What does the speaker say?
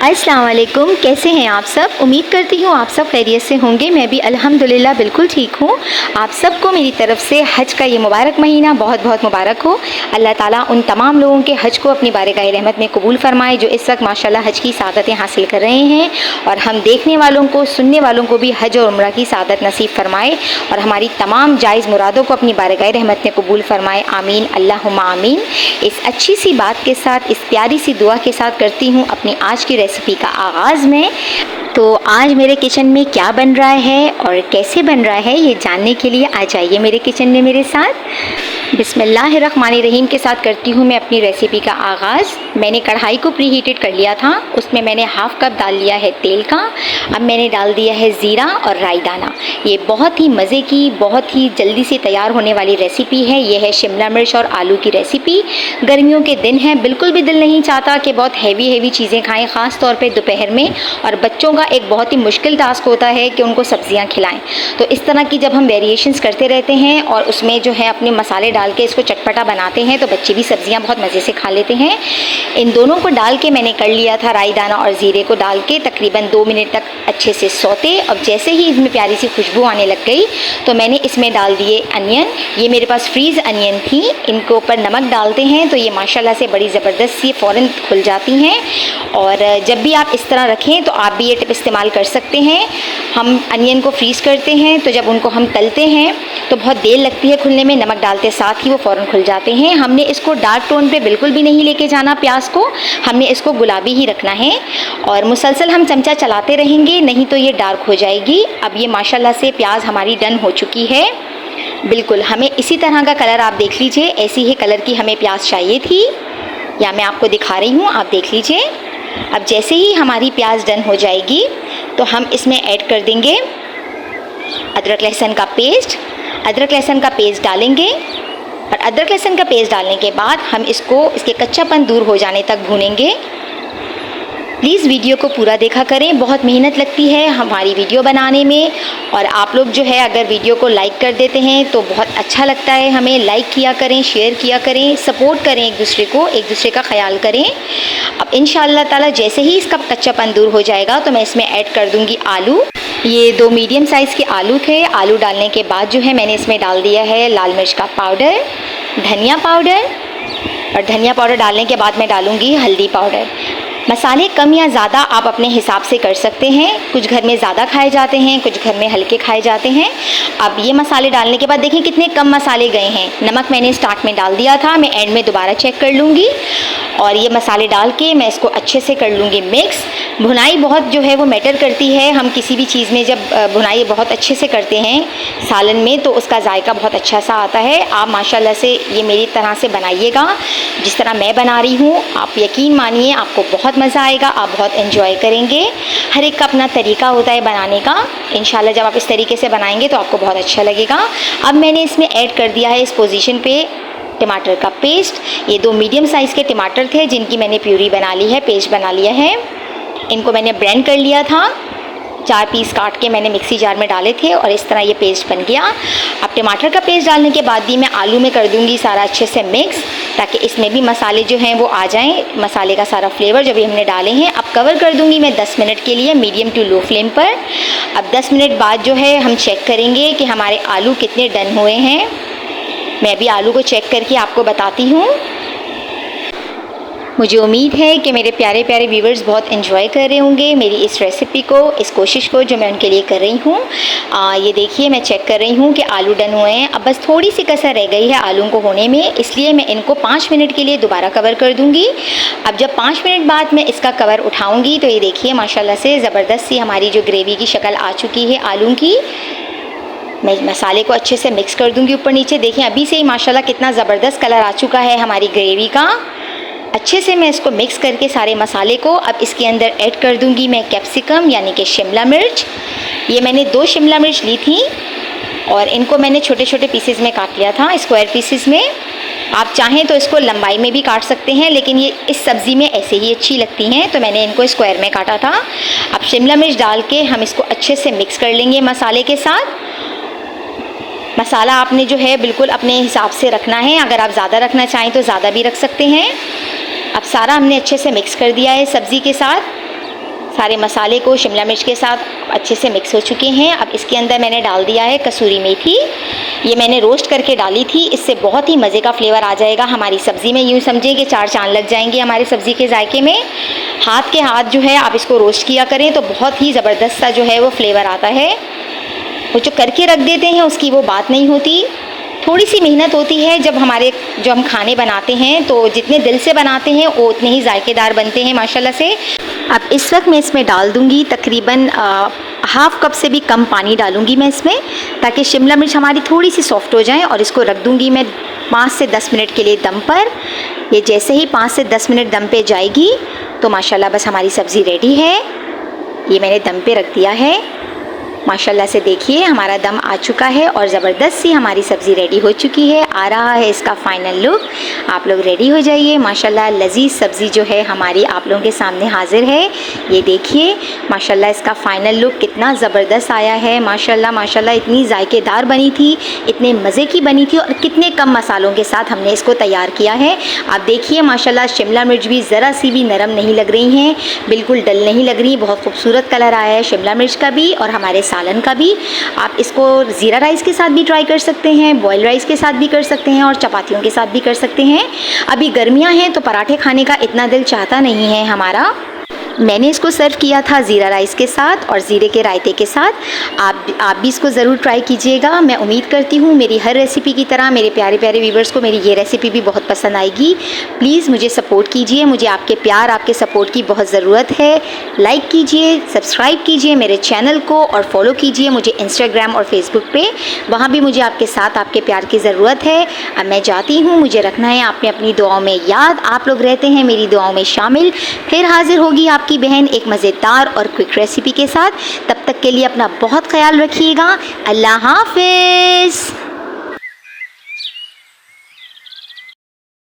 अस्सलाम वालेकुम, कैसे हैं आप सब। उम्मीद करती हूँ आप सब खैरियत से होंगे। मैं भी अल्हम्दुलिल्लाह बिल्कुल ठीक हूँ। आप सबको मेरी तरफ़ से हज का ये मुबारक महीना बहुत बहुत मुबारक हो। अल्लाह ताला उन तमाम लोगों के हज को अपनी बारगाह रहमत में कबूल फरमाए जो इस वक्त माशाल्लाह हज की सादतें हासिल कर रहे हैं, और हम देखने वालों को, सुनने वालों को भी हज और उम्रा की सादत नसीब फरमाए और हमारी तमाम जायज़ मुरादों को अपनी बारगाह रहमत में कबूल फरमाए। आमीन अल्लाहुम्मा आमीन। इस अच्छी सी बात के साथ, इस प्यारी सी दुआ के साथ करती हूँ अपनी आज की रेसिपी का आगाज़ में। तो आज मेरे किचन में क्या बन रहा है और कैसे बन रहा है ये जानने के लिए आ जाइए मेरे किचन में मेरे साथ। बिस्मिल्लाहिर्रहमानिर्रहीम के साथ करती हूँ मैं अपनी रेसिपी का आगाज़। मैंने कढ़ाई को प्री हीटेड कर लिया था, उसमें मैंने हाफ़ कप डाल लिया है तेल का। अब मैंने डाल दिया है ज़ीरा और राई दाना। ये बहुत ही मज़े की, बहुत ही जल्दी से तैयार होने वाली रेसिपी है। ये है शिमला मिर्च और आलू की रेसिपी। गर्मियों के दिन हैं, बिल्कुल भी दिल नहीं चाहता कि बहुत हैवी चीज़ें खाएँ, ख़ास तौर पे दोपहर में। और बच्चों का एक बहुत ही मुश्किल टास्क होता है कि उनको सब्जियां खिलाएं। तो इस तरह की जब हम वेरिएशंस करते रहते हैं और उसमें जो है अपने मसाले डाल के इसको चटपटा बनाते हैं, तो बच्चे भी सब्जियां बहुत मज़े से खा लेते हैं। इन दोनों को डाल के मैंने कर लिया था, राई दाना और ज़ीरे को डाल के तकरीबन 2 मिनट तक अच्छे से सौते। अब जैसे ही इसमें प्यारी सी खुशबू आने लग गई तो मैंने इसमें डाल दिए अनियन। ये मेरे पास फ्रीज़ अनियन थी। इनको ऊपर नमक डालते हैं तो ये माशाल्लाह से बड़ी ज़बरदस्त सी फ़ौरन खुल जाती हैं। और जब भी आप इस तरह रखें तो आप भी ये टिप इस्तेमाल कर सकते हैं। हम अनियन को फ्रीज़ करते हैं तो जब उनको हम तलते हैं तो बहुत देर लगती है खुलने में, नमक डालते साथ ही वो फ़ौरन खुल जाते हैं। हमने इसको डार्क टोन पे बिल्कुल भी नहीं लेके जाना प्याज को, हमने इसको गुलाबी ही रखना है और मुसलसल हम चमचा चलाते रहेंगे, नहीं तो ये डार्क हो जाएगी। अब ये माशाल्लाह से प्याज हमारी डन हो चुकी है। बिल्कुल हमें इसी तरह का कलर, आप देख लीजिए, ऐसी ही कलर की हमें प्याज चाहिए थी, या मैं आपको दिखा रही हूँ, आप देख लीजिए। अब जैसे ही हमारी प्याज डन हो जाएगी तो हम इसमें ऐड कर देंगे अदरक लहसुन का पेस्ट। अदरक लहसुन का पेस्ट डालेंगे और अदरक लहसुन का पेस्ट डालने के बाद हम इसको, इसके कच्चापन दूर हो जाने तक भूनेंगे। प्लीज़ वीडियो को पूरा देखा करें, बहुत मेहनत लगती है हमारी वीडियो बनाने में। और आप लोग जो है अगर वीडियो को लाइक कर देते हैं तो बहुत अच्छा लगता है हमें। लाइक किया करें, शेयर किया करें, सपोर्ट करें एक दूसरे को, एक दूसरे का ख्याल करें। अब इंशाअल्लाह ताला जैसे ही इसका कच्चापन दूर हो जाएगा तो मैं इसमें ऐड कर दूँगी आलू। ये 2 मीडियम साइज़ के आलू थे। आलू डालने के बाद जो है मैंने इसमें डाल दिया है लाल मिर्च का पाउडर, धनिया पाउडर, और धनिया पाउडर डालने के बाद मैं डालूँगी हल्दी पाउडर। मसाले कम या ज़्यादा आप अपने हिसाब से कर सकते हैं। कुछ घर में ज़्यादा खाए जाते हैं, कुछ घर में हल्के खाए जाते हैं। अब ये मसाले डालने के बाद देखें कितने कम मसाले गए हैं। नमक मैंने स्टार्ट में डाल दिया था, मैं एंड में दोबारा चेक कर लूँगी। और ये मसाले डाल के मैं इसको अच्छे से कर लूँगी मिक्स। भुनाई बहुत जो है वो मैटर करती है। हम किसी भी चीज़ में जब भुनाई बहुत अच्छे से करते हैं सालन में तो उसका जायका बहुत अच्छा सा आता है। आप माशाल्लाह से ये मेरी तरह से बनाइएगा, जिस तरह मैं बना रही हूँ। आप यकीन मानिए आपको बहुत मज़ा आएगा, आप बहुत एंजॉय करेंगे। हर एक का अपना तरीका होता है बनाने का। इंशाल्लाह जब आप इस तरीके से बनाएंगे तो आपको बहुत अच्छा लगेगा। अब मैंने इसमें ऐड कर दिया है इस पोजीशन पे टमाटर का पेस्ट। ये 2 मीडियम साइज़ के टमाटर थे जिनकी मैंने प्यूरी बना ली है, पेस्ट बना लिया है। इनको मैंने ब्लेंड कर लिया था, 4 पीस काट के मैंने मिक्सी जार में डाले थे और इस तरह ये पेस्ट बन गया। अब टमाटर का पेस्ट डालने के बाद भी मैं आलू में कर दूंगी सारा अच्छे से मिक्स, ताकि इसमें भी मसाले जो हैं वो आ जाएं, मसाले का सारा फ्लेवर जो भी हमने डाले हैं। अब कवर कर दूंगी मैं 10 मिनट के लिए मीडियम टू लो फ्लेम पर। अब 10 मिनट बाद जो है हम चेक करेंगे कि हमारे आलू कितने डन हुए हैं। मैं भी आलू को चेक करके आपको बताती हूँ। मुझे उम्मीद है कि मेरे प्यारे प्यारे व्यूवर्स बहुत एंजॉय कर रहे होंगे मेरी इस रेसिपी को, इस कोशिश को जो मैं उनके लिए कर रही हूँ। ये देखिए मैं चेक कर रही हूँ कि आलू डन हुए हैं। अब बस थोड़ी सी कसर रह गई है आलू को होने में, इसलिए मैं इनको 5 मिनट के लिए दोबारा कवर कर दूँगी। अब जब 5 मिनट बाद मैं इसका कवर उठाऊँगी तो ये देखिए माशाल्लाह से ज़बरदस्त सी हमारी जो ग्रेवी की शक्ल आ चुकी है आलू की। मैं मसाले को अच्छे से मिक्स कर दूँगी ऊपर नीचे। देखिए अभी से ही माशाल्लाह कितना ज़बरदस्त कलर आ चुका है हमारी ग्रेवी का। अच्छे से मैं इसको मिक्स करके सारे मसाले को अब इसके अंदर ऐड कर दूंगी मैं कैप्सिकम यानी कि शिमला मिर्च। ये मैंने 2 शिमला मिर्च ली थी और इनको मैंने छोटे छोटे पीसेस में काट लिया था, स्क्वायर पीसेस में। आप चाहें तो इसको लंबाई में भी काट सकते हैं, लेकिन ये इस सब्ज़ी में ऐसे ही अच्छी लगती हैं तो मैंने इनको स्क्वायर में काटा था। अब शिमला मिर्च डाल के हम इसको अच्छे से मिक्स कर लेंगे मसाले के साथ। मसाला आपने जो है बिल्कुल अपने हिसाब से रखना है, अगर आप ज़्यादा रखना चाहें तो ज़्यादा भी रख सकते हैं। अब सारा हमने अच्छे से मिक्स कर दिया है सब्ज़ी के साथ। सारे मसाले को शिमला मिर्च के साथ अच्छे से मिक्स हो चुके हैं। अब इसके अंदर मैंने डाल दिया है कसूरी मेथी। ये मैंने रोस्ट करके डाली थी, इससे बहुत ही मज़े का फ्लेवर आ जाएगा हमारी सब्ज़ी में। यूँ समझें कि 4 चांद लग जाएंगे हमारी सब्ज़ी के जायके में। हाथ के हाथ जो है आप इसको रोस्ट किया करें तो बहुत ही ज़बरदस्त सा जो है वो फ्लेवर आता है। वो जो करके रख देते हैं उसकी वो बात नहीं होती, थोड़ी सी मेहनत होती है। जब हम खाने बनाते हैं तो जितने दिल से बनाते हैं वो उतने ही जायकेदार बनते हैं माशाल्लाह से। अब इस वक्त मैं इसमें डाल दूंगी तकरीबन हाफ़ कप से भी कम पानी डालूंगी मैं इसमें, ताकि शिमला मिर्च हमारी थोड़ी सी सॉफ्ट हो जाए। और इसको रख दूंगी मैं 5 से 10 मिनट के लिए दम पर। ये जैसे ही 5 से 10 मिनट दम पे जाएगी तो माशाल्लाह बस हमारी सब्ज़ी रेडी है। ये मैंने दम पे रख दिया है। माशाल्लाह से देखिए हमारा दम आ चुका है और ज़बरदस्त सी हमारी सब्ज़ी रेडी हो चुकी है। आ रहा है इसका फ़ाइनल लुक। आप लोग रेडी हो जाइए। माशाल्लाह लजीज सब्ज़ी जो है हमारी आप लोगों के सामने हाज़िर है। ये देखिए माशाल्लाह इसका फ़ाइनल लुक कितना ज़बरदस्त आया है। माशाल्लाह माशाल्लाह इतनी जायकेदार बनी थी, इतने मज़े की बनी थी और कितने कम मसालों के साथ हमने इसको तैयार किया है। आप देखिए माशाल्लाह शिमला मिर्च भी ज़रा सी भी नरम नहीं लग रही हैं, बिल्कुल डल नहीं लग रही। बहुत खूबसूरत कलर आया है शिमला मिर्च का भी और हमारे सालन का भी। आप इसको ज़ीरा राइस के साथ भी ट्राई कर सकते हैं, बॉयल राइस के साथ भी कर सकते हैं और चपातियों के साथ भी कर सकते हैं। अभी गर्मियां हैं तो पराठे खाने का इतना दिल चाहता नहीं है हमारा। मैंने इसको सर्व किया था ज़ीरा राइस के साथ और ज़ीरे के रायते के साथ। आप भी इसको ज़रूर ट्राई कीजिएगा। मैं उम्मीद करती हूँ मेरी हर रेसिपी की तरह मेरे प्यारे प्यारे व्यूवर्स को मेरी ये रेसिपी भी बहुत पसंद आएगी। प्लीज़ मुझे सपोर्ट कीजिए, मुझे आपके प्यार आपके सपोर्ट की बहुत ज़रूरत है। लाइक कीजिए, सब्सक्राइब कीजिए मेरे चैनल को और फॉलो कीजिए मुझे इंस्टाग्राम और फेसबुक पे। वहाँ भी मुझे आपके साथ आपके प्यार की ज़रूरत है। अब मैं जाती हूँ, मुझे रखना है आपने अपनी दुआओं में याद। आप लोग रहते हैं मेरी दुआओं में शामिल। फिर हाजिर होगी आपकी बहन एक मज़ेदार और क्विक रेसिपी के साथ। तब तक के लिए अपना बहुत ख्याल रखिएगा। अल्लाह हाफ़िज़।